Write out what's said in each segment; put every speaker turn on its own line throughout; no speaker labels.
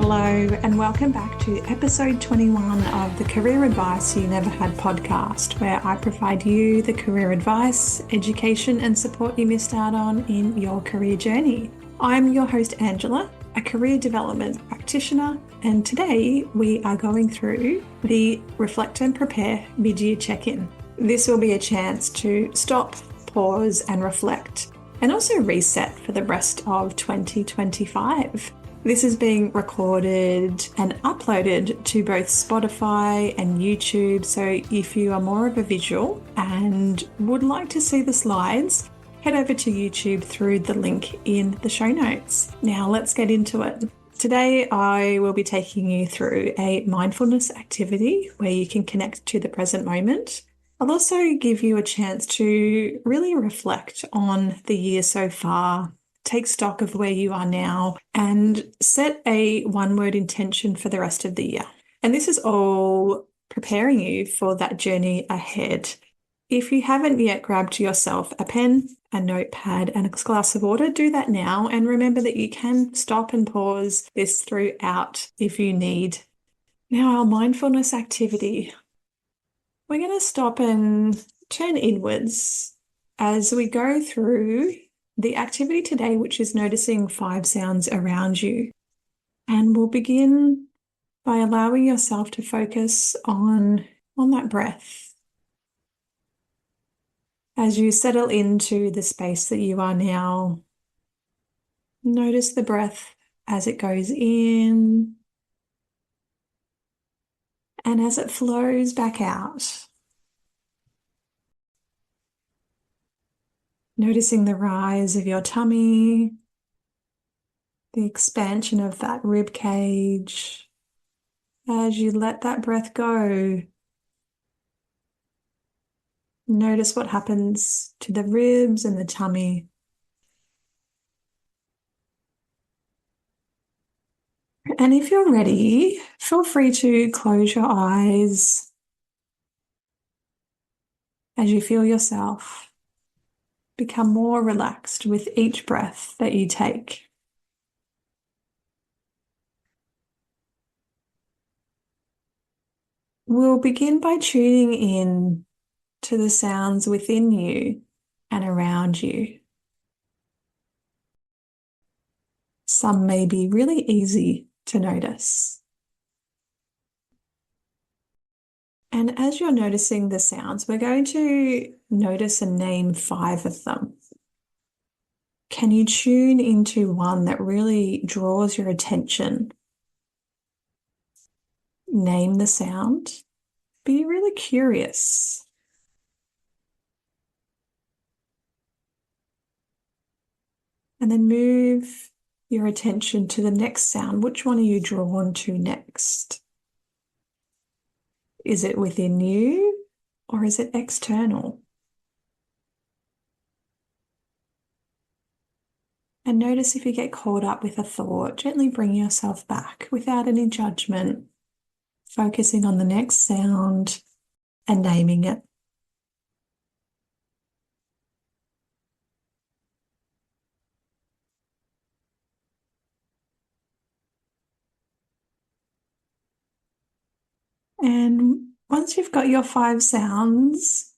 Hello, and welcome back to episode 21 of the Career Advice You Never Had podcast, where I provide you the career advice, education, and support you missed out on in your career journey. I'm your host, Angela, a career development practitioner, and today we are going through the Reflect and Prepare mid-year check-in. This will be a chance to stop, pause, and reflect, and also reset for the rest of 2025. This is being recorded and uploaded to both Spotify and YouTube, so if you are more of a visual and would like to see the slides, head over to YouTube through the link in the show notes. Now let's get into it. Today I will be taking you through a mindfulness activity where you can connect to the present moment. I'll also give you a chance to really reflect on the year so far, take stock of where you are now, and set a one-word intention for the rest of the year. And this is all preparing you for that journey ahead. If you haven't yet grabbed yourself a pen, a notepad, and a glass of water, do that now. And remember that you can stop and pause this throughout if you need. Now, our mindfulness activity. We're going to stop and turn inwards as we go through the activity today, which is noticing 5 sounds around you. And we'll begin by allowing yourself to focus on that breath. As you settle into the space that you are now, notice the breath as it goes in and as it flows back out. Noticing the rise of your tummy, the expansion of that rib cage as you let that breath go. Notice what happens to the ribs and the tummy. And if you're ready, feel free to close your eyes as you feel yourself become more relaxed with each breath that you take. We'll begin by tuning in to the sounds within you and around you. Some may be really easy to notice. And as you're noticing the sounds, we're going to notice and name 5 of them. Can you tune into one that really draws your attention? Name the sound. Be really curious. And then move your attention to the next sound. Which one are you drawn to next? Is it within you or is it external? And notice if you get caught up with a thought, gently bring yourself back without any judgment, focusing on the next sound and naming it. And once you've got your 5 sounds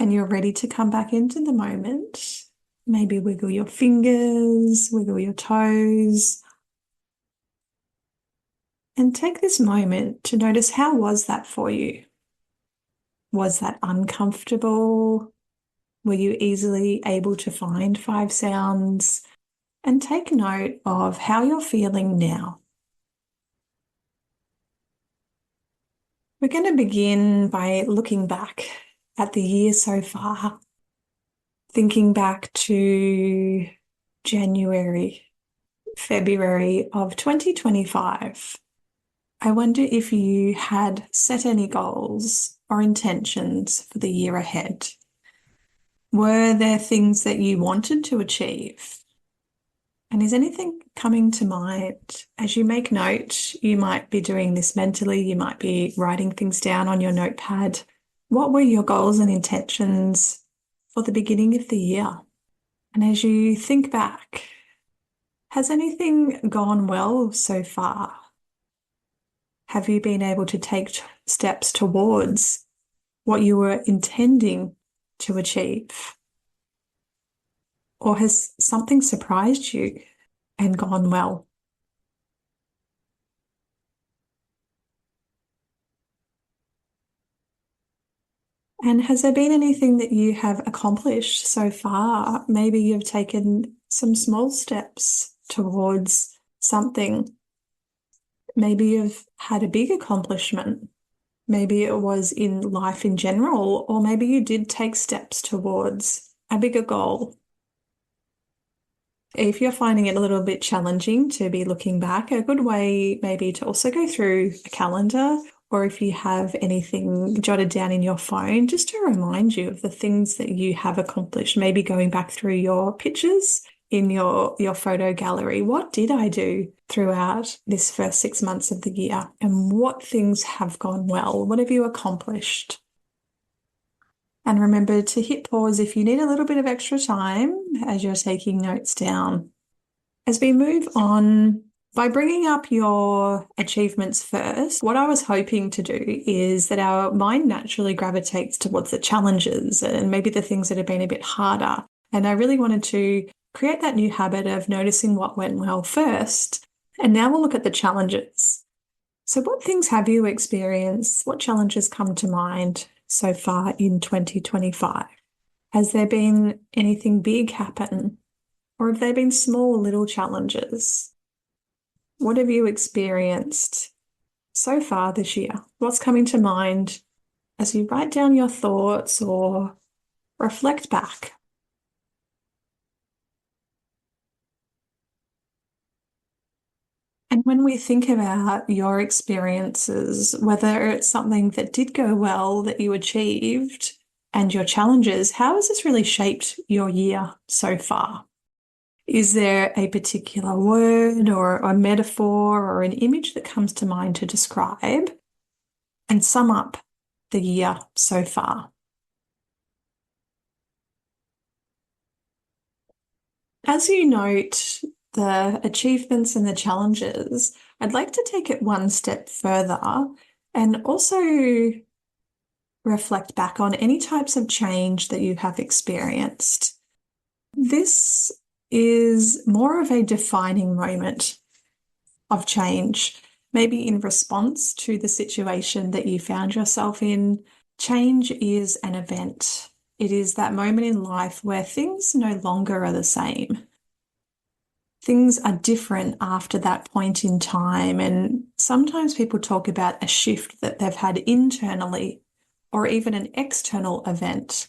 and you're ready to come back into the moment, maybe wiggle your fingers, wiggle your toes, and take this moment to notice, how was that for you? Was that uncomfortable? Were you easily able to find 5 sounds? And take note of how you're feeling now. We're going to begin by looking back at the year so far, thinking back to January, February of 2025. I wonder if you had set any goals or intentions for the year ahead. Were there things that you wanted to achieve? And is anything coming to mind? As you make note, you might be doing this mentally, you might be writing things down on your notepad. What were your goals and intentions for the beginning of the year? And as you think back, has anything gone well so far? Have you been able to take steps towards what you were intending to achieve? Or has something surprised you and gone well? And has there been anything that you have accomplished so far? Maybe you've taken some small steps towards something. Maybe you've had a big accomplishment. Maybe it was in life in general, or maybe you did take steps towards a bigger goal. If you're finding it a little bit challenging to be looking back, a good way maybe to also go through a calendar, or if you have anything jotted down in your phone, just to remind you of the things that you have accomplished, maybe going back through your pictures in your photo gallery. What did I do throughout this first 6 months of the year? And what things have gone well? What have you accomplished? And remember to hit pause if you need a little bit of extra time as you're taking notes down. As we move on, by bringing up your achievements first, what I was hoping to do is that our mind naturally gravitates towards the challenges and maybe the things that have been a bit harder. And I really wanted to create that new habit of noticing what went well first. And now we'll look at the challenges. So what things have you experienced? What challenges come to mind so far in 2025? Has there been anything big happen? Or have there been small little challenges? What have you experienced so far this year? What's coming to mind as you write down your thoughts or reflect back? And when we think about your experiences, whether it's something that did go well that you achieved and your challenges, how has this really shaped your year so far? Is there a particular word or a metaphor or an image that comes to mind to describe and sum up the year so far? As you note the achievements and the challenges, I'd like to take it one step further and also reflect back on any types of change that you have experienced. This is more of a defining moment of change, maybe in response to the situation that you found yourself in. Change is an event. It is that moment in life where things no longer are the same. Things are different after that point in time, and sometimes people talk about a shift that they've had internally or even an external event.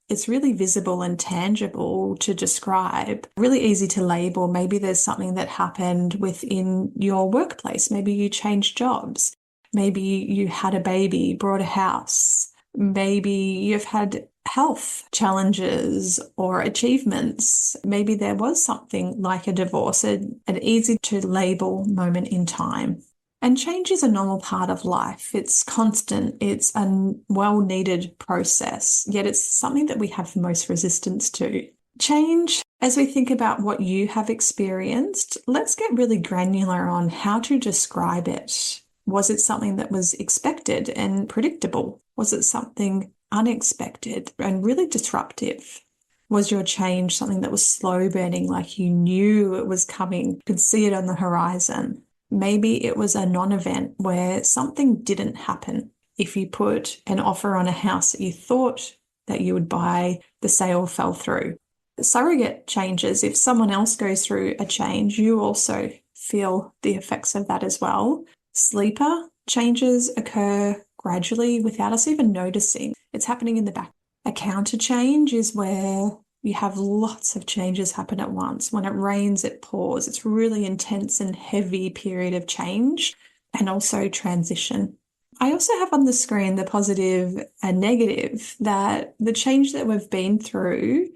It's really visible and tangible to describe, really easy to label. Maybe there's something that happened within your workplace. Maybe you changed jobs. Maybe you had a baby, bought a house. Maybe you've had health challenges or achievements. Maybe there was something like a divorce, an easy to label moment in time. And change is a normal part of life. It's constant. It's a well-needed process, yet it's something that we have the most resistance to. Change, as we think about what you have experienced, let's get really granular on how to describe it. Was it something that was expected and predictable? Was it something unexpected and really disruptive? Was your change something that was slow burning, like you knew it was coming, could see it on the horizon? Maybe it was a non-event where something didn't happen. If you put an offer on a house that you thought that you would buy, the sale fell through. Surrogate changes, if someone else goes through a change, you also feel the effects of that as well. Sleeper changes occur gradually without us even noticing. It's happening in the back. A counter change is where you have lots of changes happen at once. When it rains, it pours. It's really intense and heavy period of change and also transition. I also have on the screen the positive and negative, that the change that we've been through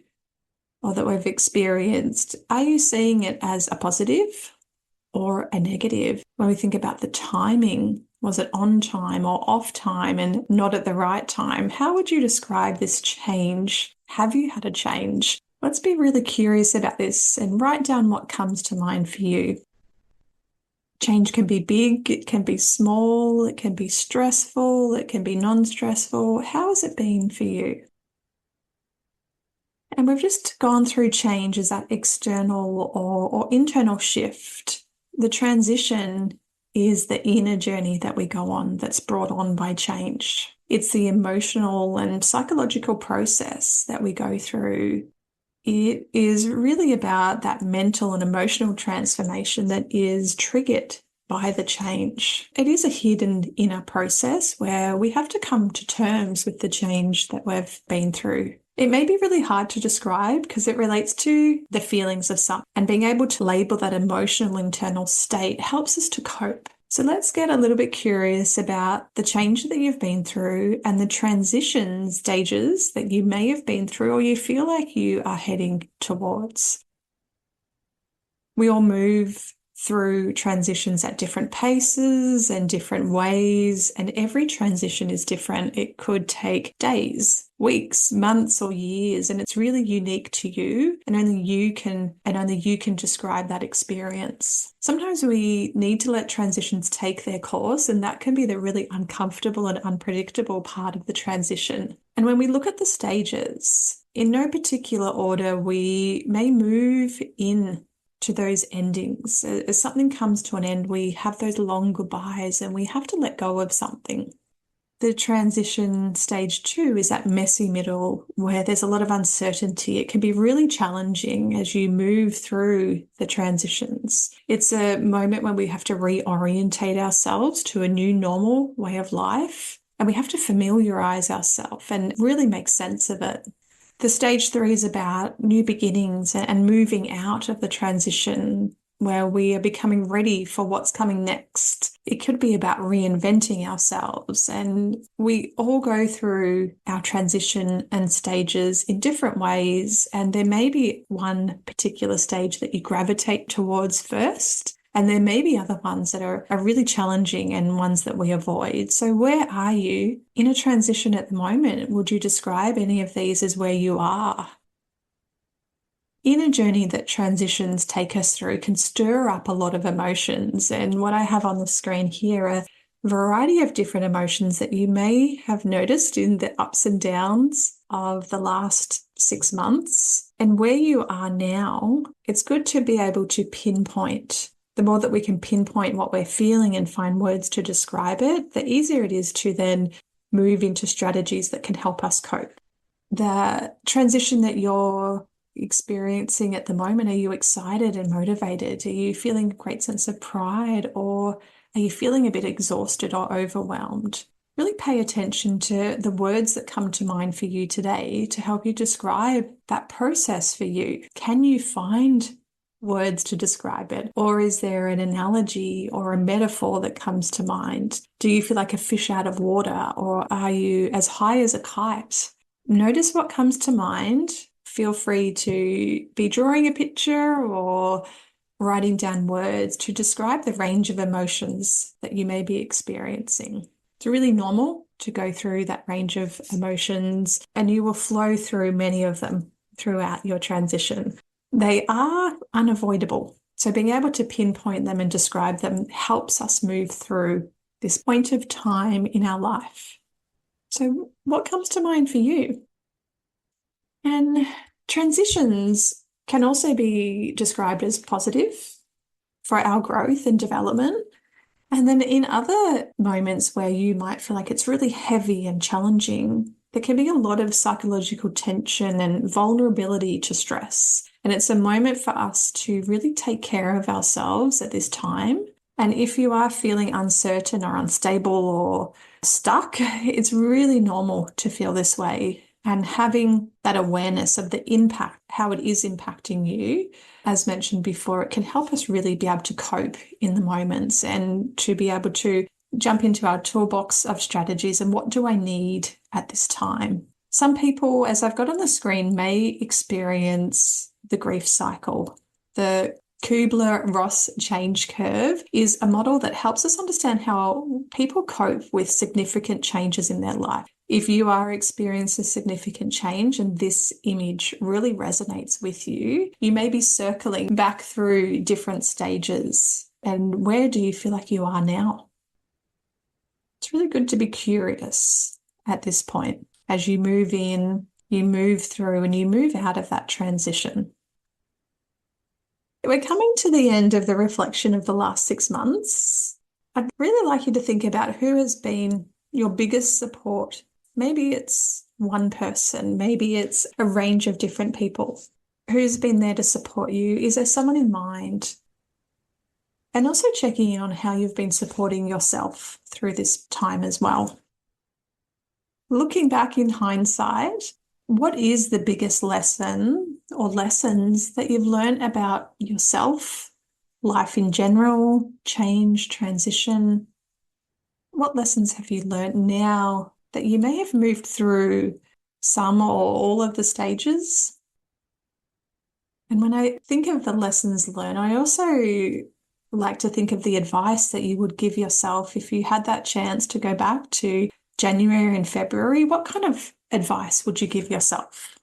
or that we've experienced, are you seeing it as a positive or a negative? When we think about the timing, was it on time or off time and not at the right time? How would you describe this change? Have you had a change? Let's be really curious about this and write down what comes to mind for you. Change can be big, it can be small, it can be stressful, it can be non-stressful. How has it been for you? And we've just gone through change as that external or internal shift. The transition is the inner journey that we go on that's brought on by change. It's the emotional and psychological process that we go through. It is really about that mental and emotional transformation that is triggered by the change. It is a hidden inner process where we have to come to terms with the change that we've been through. It may be really hard to describe because it relates to the feelings of something, and being able to label that emotional internal state helps us to cope. So let's get a little bit curious about the change that you've been through and the transition stages that you may have been through or you feel like you are heading towards. We all move through transitions at different paces and different ways, and every transition is different. It could take days, weeks, months, or years, and it's really unique to you, and only you can describe that experience. Sometimes we need to let transitions take their course, and that can be the really uncomfortable and unpredictable part of the transition. And when we look at the stages, in no particular order, we may move in to those endings. As something comes to an end, we have those long goodbyes and we have to let go of something. The transition stage 2 is that messy middle where there's a lot of uncertainty. It can be really challenging as you move through the transitions. It's a moment when we have to reorientate ourselves to a new normal way of life, and we have to familiarize ourselves and really make sense of it. The stage 3 is about new beginnings and moving out of the transition where we are becoming ready for what's coming next. It could be about reinventing ourselves, and we all go through our transition and stages in different ways, and there may be one particular stage that you gravitate towards first. And there may be other ones that are really challenging and ones that we avoid. So where are you in a transition at the moment? Would you describe any of these as where you are? In a journey that transitions take us through can stir up a lot of emotions. And what I have on the screen here are a variety of different emotions that you may have noticed in the ups and downs of the last 6 months. And where you are now, it's good to be able to pinpoint. The more that we can pinpoint what we're feeling and find words to describe it, the easier it is to then move into strategies that can help us cope. The transition that you're experiencing at the moment, are you excited and motivated? Are you feeling a great sense of pride, or are you feeling a bit exhausted or overwhelmed? Really pay attention to the words that come to mind for you today to help you describe that process for you. Can you find words to describe it? Or is there an analogy or a metaphor that comes to mind? Do you feel like a fish out of water, or are you as high as a kite? Notice what comes to mind. Feel free to be drawing a picture or writing down words to describe the range of emotions that you may be experiencing. It's really normal to go through that range of emotions, and you will flow through many of them throughout your transition. They are unavoidable. So being able to pinpoint them and describe them helps us move through this point of time in our life. So what comes to mind for you? And transitions can also be described as positive for our growth and development. And then in other moments where you might feel like it's really heavy and challenging, there can be a lot of psychological tension and vulnerability to stress. And it's a moment for us to really take care of ourselves at this time. And if you are feeling uncertain or unstable or stuck, it's really normal to feel this way. And having that awareness of the impact, how it is impacting you, as mentioned before, it can help us really be able to cope in the moments and to be able to jump into our toolbox of strategies and what do I need at this time. Some people, as I've got on the screen, may experience the grief cycle. The Kubler-Ross change curve is a model that helps us understand how people cope with significant changes in their life. If you are experiencing significant change and this image really resonates with you, you may be circling back through different stages And where do you feel like you are now? It's really good to be curious at this point as you move in, you move through, and you move out of that transition. We're coming to the end of the reflection of the last 6 months. I'd really like you to think about who has been your biggest support. Maybe it's one person, maybe it's a range of different people. Who's been there to support you? Is there someone in mind? And also checking in on how you've been supporting yourself through this time as well. Looking back in hindsight, what is the biggest lesson or lessons that you've learned about yourself, life in general, change, transition? What lessons have you learned now that you may have moved through some or all of the stages? And when I think of the lessons learned, I also like to think of the advice that you would give yourself if you had that chance to go back to January and February. What kind of advice would you give yourself?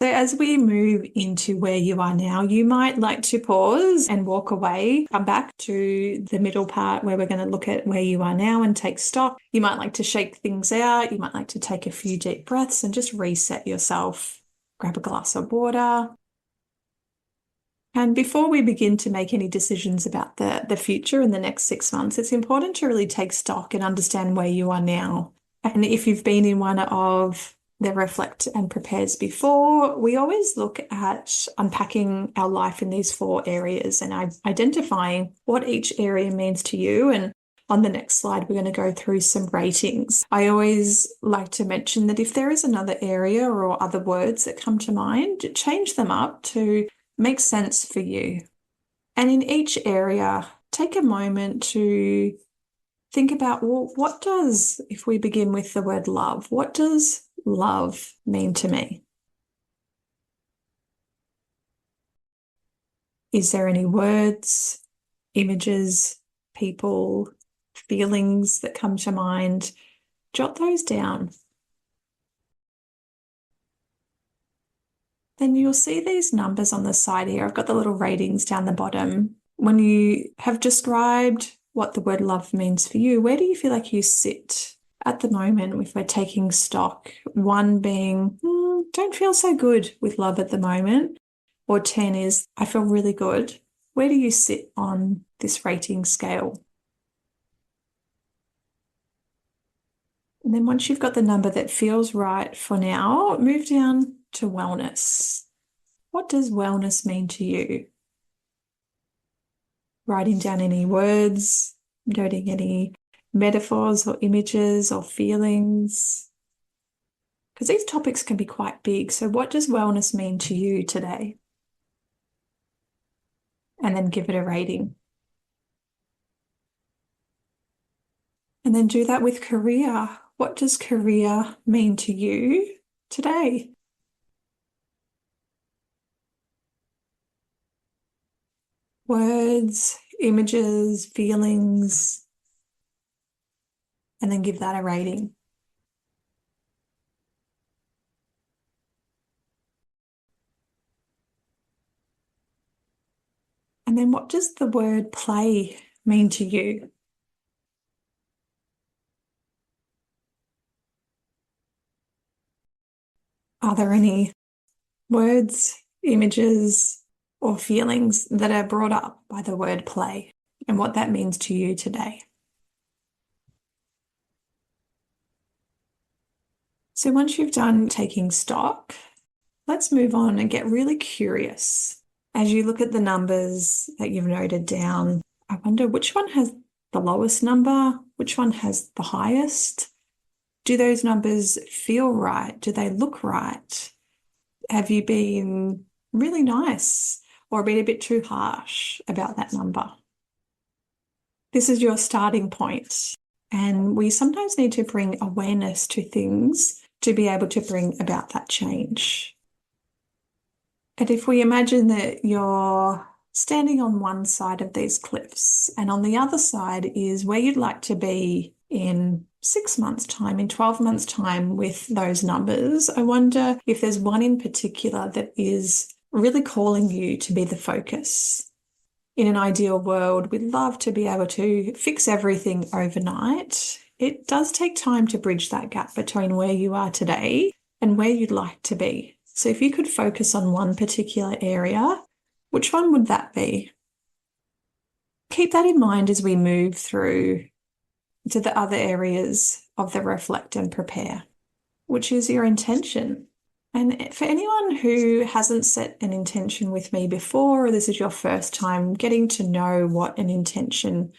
So as we move into where you are now, you might like to pause and walk away, come back to the middle part where we're going to look at where you are now and take stock. You might like to shake things out. You might like to take a few deep breaths and just reset yourself. Grab a glass of water. And before we begin to make any decisions about the future in the next 6 months, it's important to really take stock and understand where you are now. And if you've been in one of the Reflect and Prepares before, we always look at unpacking our life in these 4 areas and identifying what each area means to you. And on the next slide, we're going to go through some ratings. I always like to mention that if there is another area or other words that come to mind, change them up to make sense for you. And in each area, take a moment to think about, well, what does, if we begin with the word love, what does love mean to me? Is there any words, images, people, feelings that come to mind? Jot those down. Then you'll see these numbers on the side here. I've got the little ratings down the bottom. When you have described what the word love means for you, where do you feel like you sit at the moment if we're taking stock? 1 being, don't feel so good with love at the moment, or 10 is, I feel really good. Where do you sit on this rating scale? And then once you've got the number that feels right for now, move down to wellness. What does wellness mean to you? Writing down any words, noting any metaphors or images or feelings, because these topics can be quite big. So what does wellness mean to you today? And then give it a rating. And then do that with career. What does career mean to you today? Words, images, feelings, and then give that a rating. And then what does the word play mean to you? Are there any words, images, or feelings that are brought up by the word play and what that means to you today? So once you've done taking stock, let's move on and get really curious. As you look at the numbers that you've noted down, I wonder which one has the lowest number, which one has the highest? Do those numbers feel right? Do they look right? Have you been really nice or been a bit too harsh about that number? This is your starting point. And we sometimes need to bring awareness to things to be able to bring about that change. And if we imagine that you're standing on one side of these cliffs and on the other side is where you'd like to be in 6 months' time, in 12 months' time with those numbers, I wonder if there's one in particular that is really calling you to be the focus. In an ideal world, we'd love to be able to fix everything overnight. It does take time to bridge that gap between where you are today and where you'd like to be. So if you could focus on one particular area, which one would that be? Keep that in mind as we move through to the other areas of the reflect and prepare, which is your intention. And for anyone who hasn't set an intention with me before, or this is your first time getting to know what an intention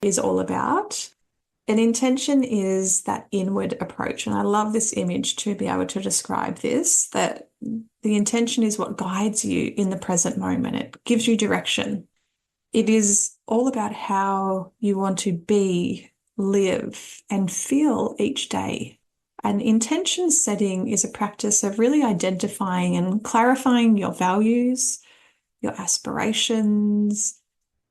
is all about, an intention is that inward approach. And I love this image to be able to describe this, that the intention is what guides you in the present moment. It gives you direction. It is all about how you want to be, live, and feel each day. And intention setting is a practice of really identifying and clarifying your values, your aspirations,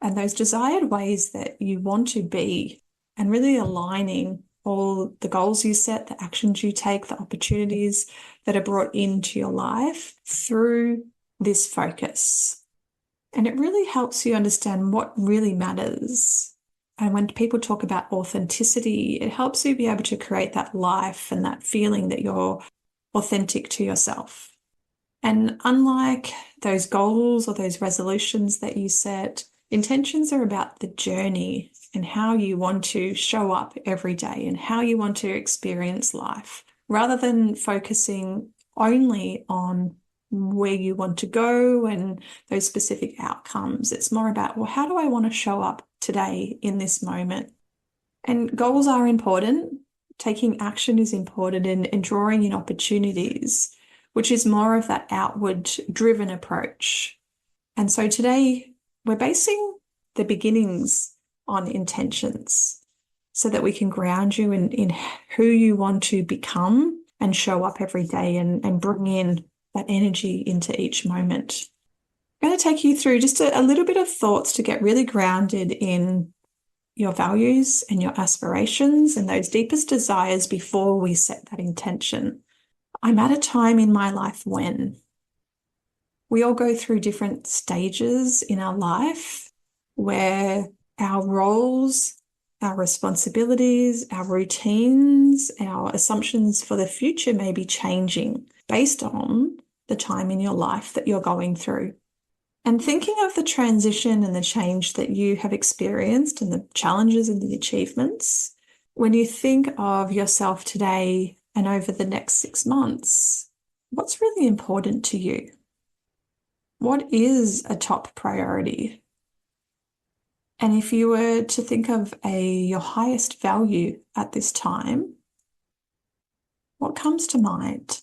and those desired ways that you want to be, and really aligning all the goals you set, the actions you take, the opportunities that are brought into your life through this focus. And it really helps you understand what really matters. And when people talk about authenticity, it helps you be able to create that life and that feeling that you're authentic to yourself. And unlike those goals or those resolutions that you set, intentions are about the journey and how you want to show up every day and how you want to experience life, rather than focusing only on where you want to go and those specific outcomes. It's more about, well, how do I want to show up today in this moment? And goals are important. Taking action is important, and drawing in opportunities, which is more of that outward driven approach. And so today we're basing the beginnings on intentions so that we can ground you in who you want to become and show up every day and bring in that energy into each moment. I'm going to take you through just a little bit of thoughts to get really grounded in your values and your aspirations and those deepest desires before we set that intention. I'm at a time in my life when we all go through different stages in our life where our roles, our responsibilities, our routines, our assumptions for the future may be changing based on the time in your life that you're going through. And thinking of the transition and the change that you have experienced and the challenges and the achievements, when you think of yourself today and over the next 6 months, what's really important to you? What is a top priority? And if you were to think of your highest value at this time, what comes to mind?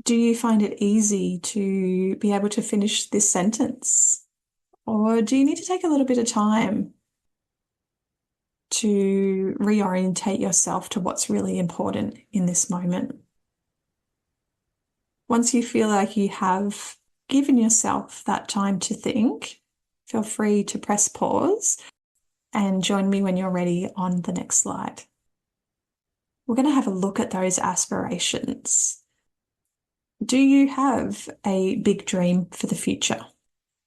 Do you find it easy to be able to finish this sentence? Or do you need to take a little bit of time to reorientate yourself to what's really important in this moment? Once you feel like you have given yourself that time to think, feel free to press pause and join me when you're ready on the next slide. We're going to have a look at those aspirations. Do you have a big dream for the future?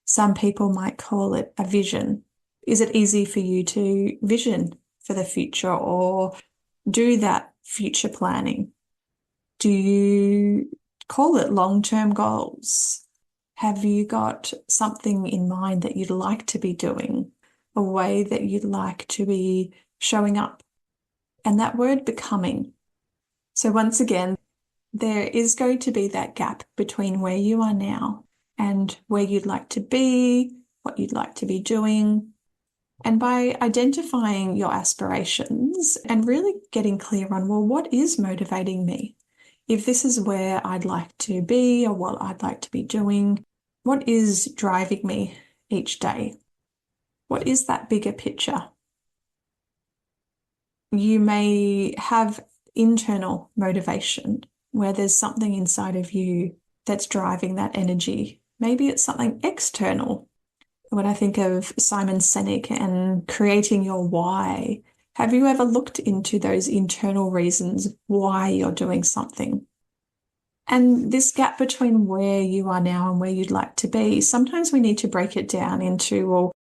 Some people might call it a vision. Is it easy for you to vision for the future or do that future planning? Do you call it long-term goals? Have you got something in mind that you'd like to be doing, a way that you'd like to be showing up? And that word becoming. So once again, there is going to be that gap between where you are now and where you'd like to be, what you'd like to be doing. And by identifying your aspirations and really getting clear on, well, what is motivating me? If this is where I'd like to be or what I'd like to be doing, what is driving me each day? What is that bigger picture? You may have internal motivation where there's something inside of you that's driving that energy. Maybe it's something external. When I think of Simon Sinek and creating your why, have you ever looked into those internal reasons why you're doing something? And this gap between where you are now and where you'd like to be, sometimes we need to break it down into, well,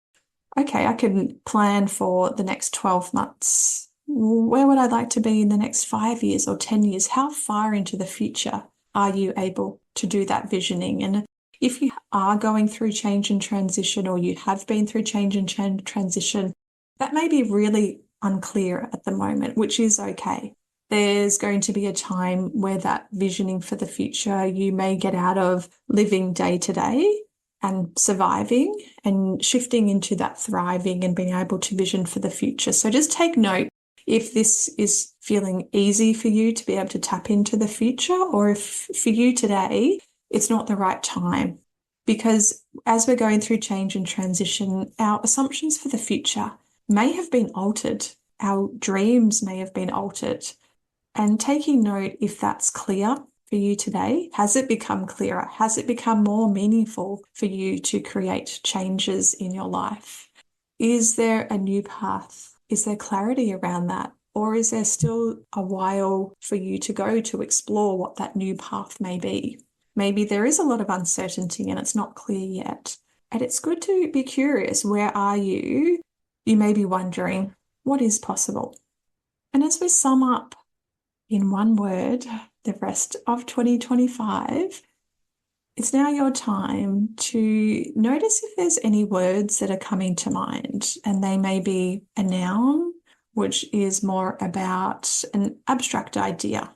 okay, I can plan for the next 12 months. Where would I like to be in the next 5 years or 10 years? How far into the future are you able to do that visioning? And if you are going through change and transition, or you have been through change and transition, that may be really unclear at the moment, which is okay. There's going to be a time where that visioning for the future, you may get out of living day to day and surviving and shifting into that thriving and being able to vision for the future. So just take note if this is feeling easy for you to be able to tap into the future, or if for you today, it's not the right time. Because as we're going through change and transition, our assumptions for the future may have been altered. Our dreams may have been altered. And taking note if that's clear for you today, has it become clearer? Has it become more meaningful for you to create changes in your life? Is there a new path? Is there clarity around that? Or is there still a while for you to go to explore what that new path may be? Maybe there is a lot of uncertainty and it's not clear yet. And it's good to be curious. Where are you? You may be wondering, what is possible? And as we sum up in one word, the rest of 2025, it's now your time to notice if there's any words that are coming to mind. And they may be a noun, which is more about an abstract idea,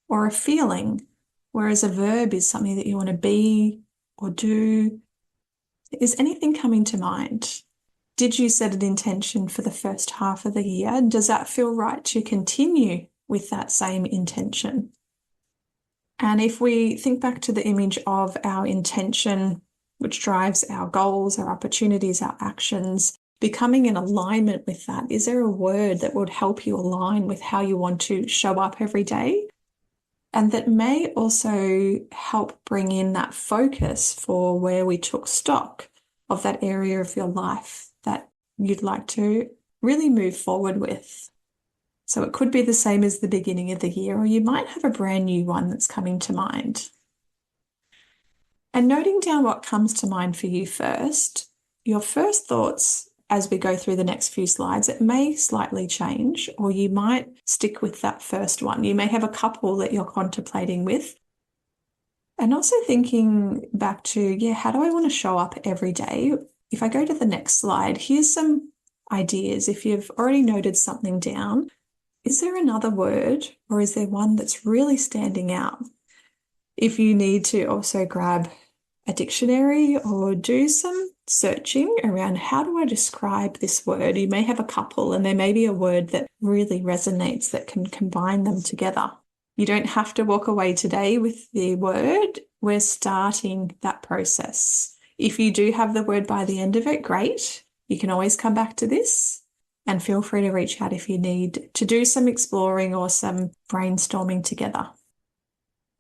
or a feeling, whereas a verb is something that you want to be or do. Is anything coming to mind? Did you set an intention for the first half of the year? Does that feel right to continue with that same intention? And if we think back to the image of our intention, which drives our goals, our opportunities, our actions, becoming in alignment with that, is there a word that would help you align with how you want to show up every day? And that may also help bring in that focus for where we took stock of that area of your life that you'd like to really move forward with. So it could be the same as the beginning of the year, or you might have a brand new one that's coming to mind. And noting down what comes to mind for you first, your first thoughts as we go through the next few slides, it may slightly change, or you might stick with that first one. You may have a couple that you're contemplating with. And also thinking back to, how do I want to show up every day? If I go to the next slide, here's some ideas. If you've already noted something down, is there another word, or is there one that's really standing out? If you need to also grab a dictionary or do some searching around how do I describe this word, you may have a couple and there may be a word that really resonates that can combine them together. You don't have to walk away today with the word. We're starting that process. If you do have the word by the end of it, great. You can always come back to this. And feel free to reach out if you need to do some exploring or some brainstorming together.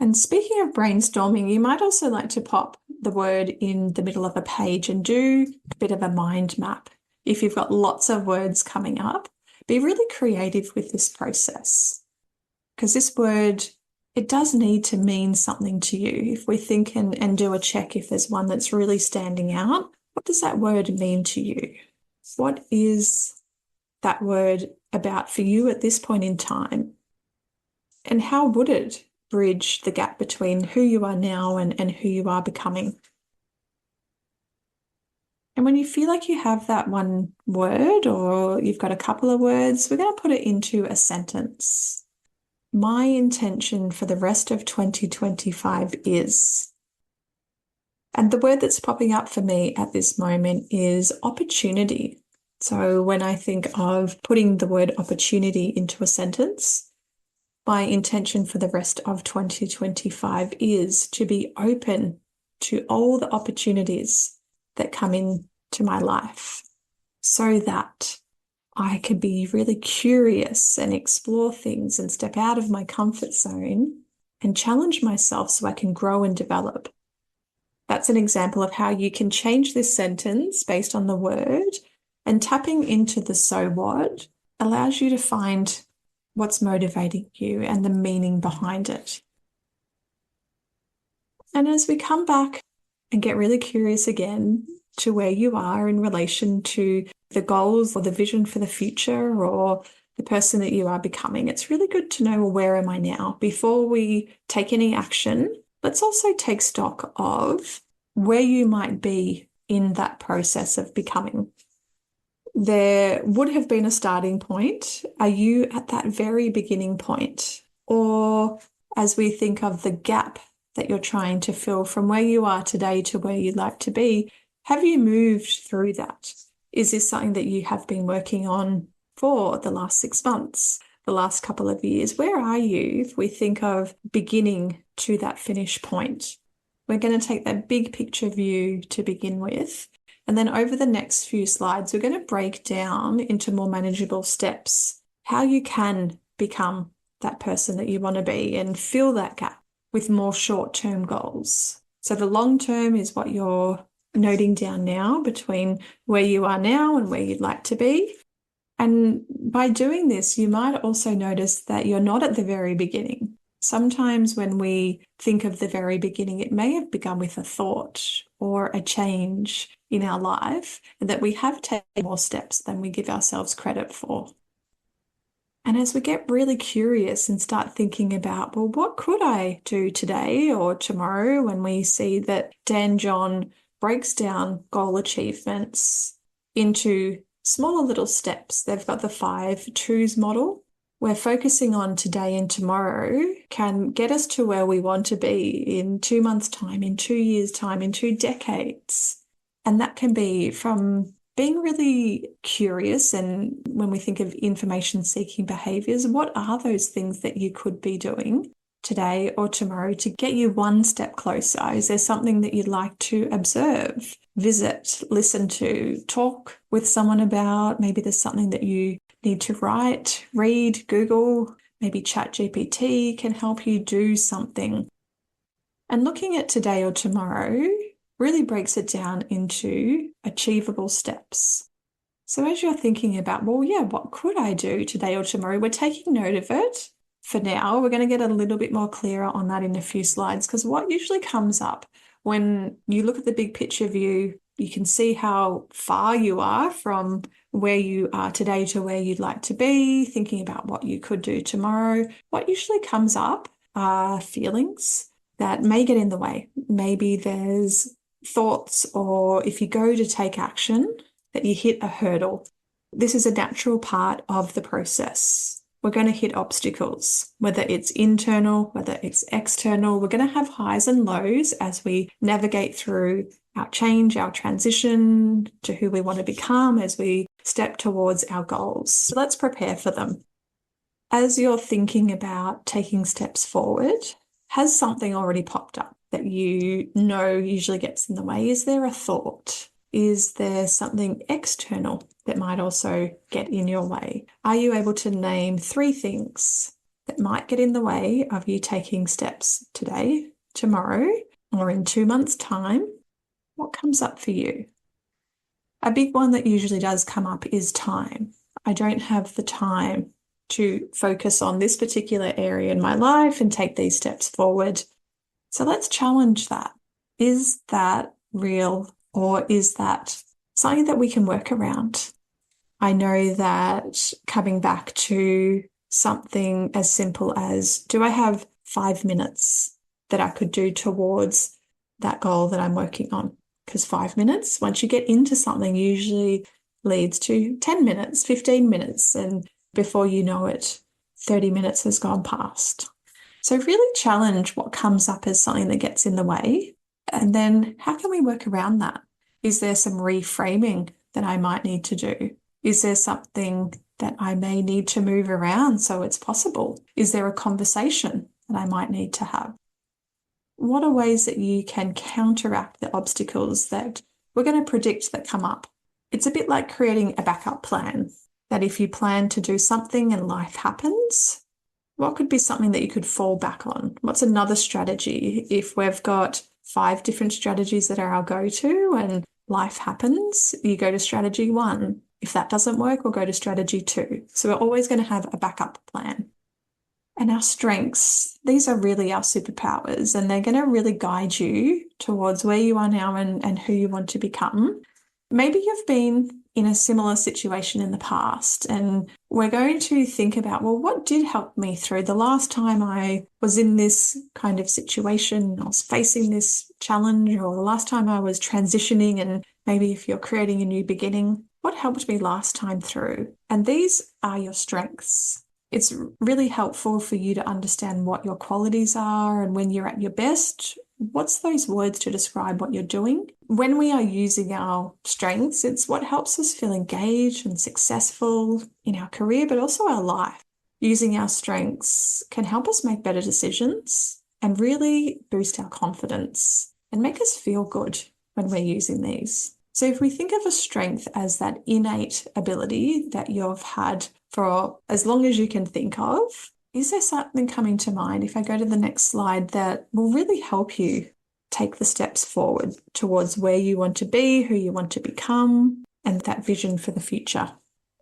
And speaking of brainstorming, you might also like to pop the word in the middle of a page and do a bit of a mind map. If you've got lots of words coming up, be really creative with this process. Because this word, it does need to mean something to you. If we think and do a check if there's one that's really standing out, what does that word mean to you? What is that word about for you at this point in time? And how would it bridge the gap between who you are now and who you are becoming? And when you feel like you have that one word, or you've got a couple of words, we're going to put it into a sentence. My intention for the rest of 2025 is... And the word that's popping up for me at this moment is opportunity. So when I think of putting the word opportunity into a sentence, my intention for the rest of 2025 is to be open to all the opportunities that come into my life, so that I could be really curious and explore things and step out of my comfort zone and challenge myself so I can grow and develop. That's an example of how you can change this sentence based on the word, and tapping into the so what allows you to find what's motivating you and the meaning behind it. And as we come back and get really curious again to where you are in relation to the goals or the vision for the future or the person that you are becoming, it's really good to know, well, where am I now? Before we take any action, let's also take stock of where you might be in that process of becoming. There would have been a starting point. Are you at that very beginning point? Or as we think of the gap that you're trying to fill from where you are today to where you'd like to be, have you moved through that? Is this something that you have been working on for the last 6 months, the last couple of years? Where are you if we think of beginning to that finish point? We're going to take that big picture view to begin with. And then over the next few slides, we're going to break down into more manageable steps, how you can become that person that you want to be and fill that gap with more short-term goals. So the long term is what you're noting down now between where you are now and where you'd like to be. And by doing this, you might also notice that you're not at the very beginning. Sometimes when we think of the very beginning, it may have begun with a thought or a change in our life, and that we have taken more steps than we give ourselves credit for. And as we get really curious and start thinking about, well, what could I do today or tomorrow, when we see that Dan John breaks down goal achievements into smaller little steps. They've got the 5 twos model, where focusing on today and tomorrow can get us to where we want to be in 2 months' time, in 2 years' time, in 2 decades. And that can be from being really curious. And when we think of information-seeking behaviors, what are those things that you could be doing today or tomorrow to get you one step closer? Is there something that you'd like to observe, visit, listen to, talk with someone about? Maybe there's something that you need to write, read, Google, maybe ChatGPT can help you do something. And looking at today or tomorrow really breaks it down into achievable steps. So as you're thinking about, well, yeah, what could I do today or tomorrow? We're taking note of it. For now, we're going to get a little bit more clearer on that in a few slides, because what usually comes up when you look at the big picture view, you can see how far you are from where you are today to where you'd like to be, thinking about what you could do tomorrow. What usually comes up are feelings that may get in the way. Maybe there's thoughts, or if you go to take action, that you hit a hurdle. This is a natural part of the process. We're going to hit obstacles, whether it's internal, whether it's external. We're going to have highs and lows as we navigate through our change, our transition to who we want to become as we step towards our goals. So let's prepare for them. As you're thinking about taking steps forward, has something already popped up that you know usually gets in the way? Is there a thought? Is there something external that might also get in your way? Are you able to name 3 things that might get in the way of you taking steps today, tomorrow, or in 2 months' time? What comes up for you? A big one that usually does come up is time. I don't have the time to focus on this particular area in my life and take these steps forward. So let's challenge that. Is that real? Or is that something that we can work around? I know that coming back to something as simple as, do I have 5 minutes that I could do towards that goal that I'm working on? Because 5 minutes, once you get into something, usually leads to 10 minutes, 15 minutes, and before you know it, 30 minutes has gone past. So really challenge what comes up as something that gets in the way. And then how can we work around that? Is there some reframing that I might need to do? Is there something that I may need to move around so it's possible? Is there a conversation that I might need to have? What are ways that you can counteract the obstacles that we're going to predict that come up? It's a bit like creating a backup plan, that if you plan to do something and life happens, what could be something that you could fall back on? What's another strategy if we've got 5 different strategies that are our go-to and life happens? You go to strategy 1. If that doesn't work, we'll go to strategy 2. So we're always going to have a backup plan. And our strengths, these are really our superpowers, and they're going to really guide you towards where you are now and who you want to become. Maybe you've been in a similar situation in the past, and we're going to think about, well, what did help me through the last time I was in this kind of situation, I was facing this challenge, or the last time I was transitioning, and maybe if you're creating a new beginning, what helped me last time through? And these are your strengths. It's really helpful for you to understand what your qualities are, and when you're at your best, what's those words to describe what you're doing? When we are using our strengths, it's what helps us feel engaged and successful in our career, but also our life. Using our strengths can help us make better decisions and really boost our confidence and make us feel good when we're using these. So if we think of a strength as that innate ability that you've had for as long as you can think of, is there something coming to mind, if I go to the next slide, that will really help you take the steps forward towards where you want to be, who you want to become, and that vision for the future?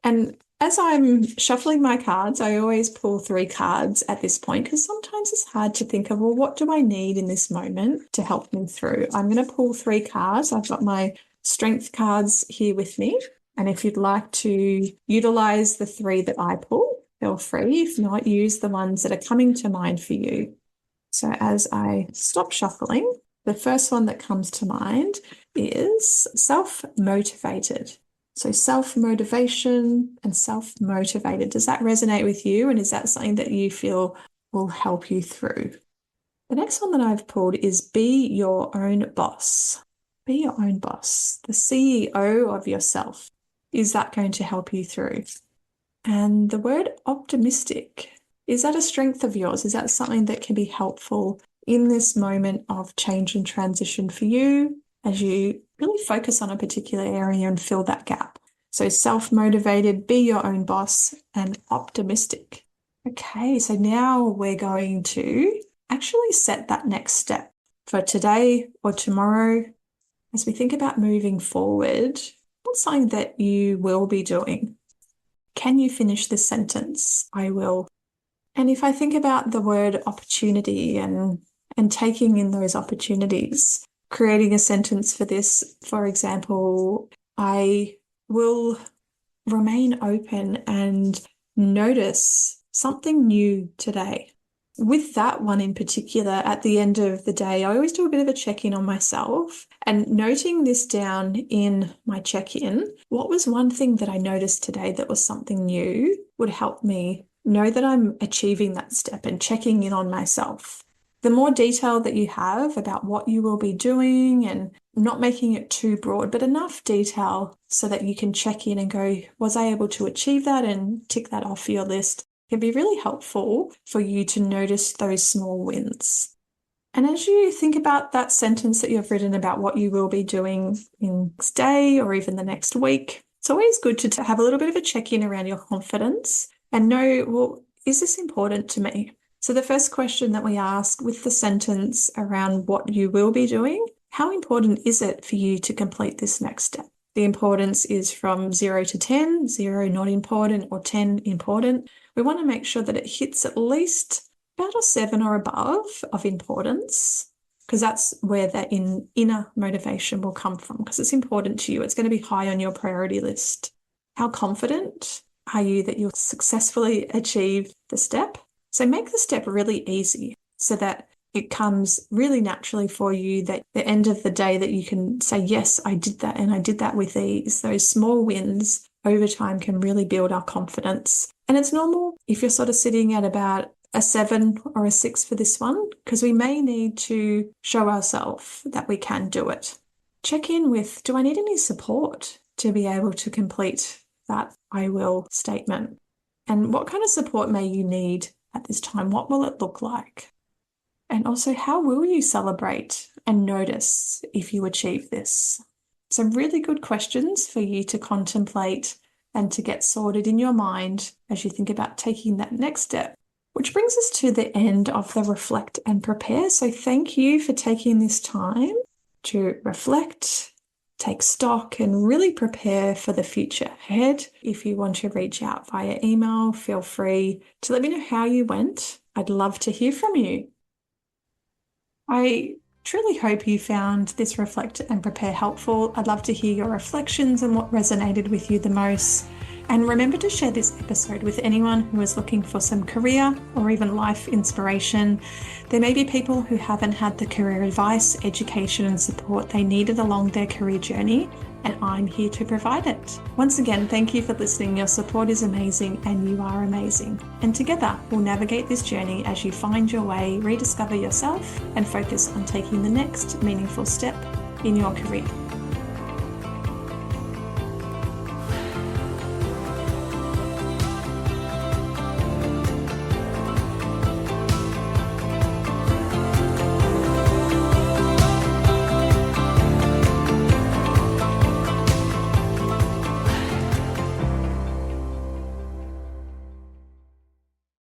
And as I'm shuffling my cards, I always pull 3 cards at this point, because sometimes it's hard to think of, well, what do I need in this moment to help me through? I'm going to pull 3 cards. I've got my strength cards here with me. And if you'd like to utilize the 3 that I pull, feel free. If not, use the ones that are coming to mind for you. So as I stop shuffling, the first one that comes to mind is self-motivated. So self-motivation and self-motivated. Does that resonate with you? And is that something that you feel will help you through? The next one that I've pulled is be your own boss. Be your own boss, the CEO of yourself. Is that going to help you through? And the word optimistic, is that a strength of yours? Is that something that can be helpful in this moment of change and transition for you as you really focus on a particular area and fill that gap? So self-motivated, be your own boss, and optimistic. Okay, so now we're going to actually set that next step for today or tomorrow. As we think about moving forward, what's something that you will be doing? Can you finish this sentence? I will. And if I think about the word opportunity and taking in those opportunities, creating a sentence for this, for example, I will remain open and notice something new today. With that one in particular, at the end of the day, I always do a bit of a check-in on myself, and noting this down in my check-in, what was one thing that I noticed today that was something new, would help me know that I'm achieving that step and checking in on myself. The more detail that you have about what you will be doing, and not making it too broad, but enough detail so that you can check in and go, was I able to achieve that, and tick that off your list, can be really helpful for you to notice those small wins. And as you think about that sentence that you've written about what you will be doing in next day or even the next week, it's always good to have a little bit of a check-in around your confidence and know, well, is this important to me? So the first question that we ask with the sentence around what you will be doing, how important is it for you to complete this next step? The importance is from 0 to 10, 0 not important or 10 important. We want to make sure that it hits at least about a 7 or above of importance, because that's where that inner motivation will come from, because it's important to you. It's going to be high on your priority list. How confident are you that you'll successfully achieve the step? So make the step really easy so that it comes really naturally for you, that at the end of the day that you can say, yes, I did that, and I did that with ease. Those small wins over time can really build our confidence. And it's normal if you're sort of sitting at about a 7 or a 6 for this one, because we may need to show ourselves that we can do it. Check in with, do I need any support to be able to complete that I will statement? And what kind of support may you need at this time? What will it look like? And also, how will you celebrate and notice if you achieve this? Some really good questions for you to contemplate and to get sorted in your mind as you think about taking that next step. Which brings us to the end of the reflect and prepare. So thank you for taking this time to reflect, take stock, and really prepare for the future ahead. If you want to reach out via email, feel free to let me know how you went I'd love to hear from you. I truly hope you found this Reflect and Prepare helpful. I'd love to hear your reflections and what resonated with you the most. And remember to share this episode with anyone who is looking for some career or even life inspiration. There may be people who haven't had the career advice, education, and support they needed along their career journey, and I'm here to provide it. Once again, thank you for listening. Your support is amazing and you are amazing. And together we'll navigate this journey as you find your way, rediscover yourself, and focus on taking the next meaningful step in your career.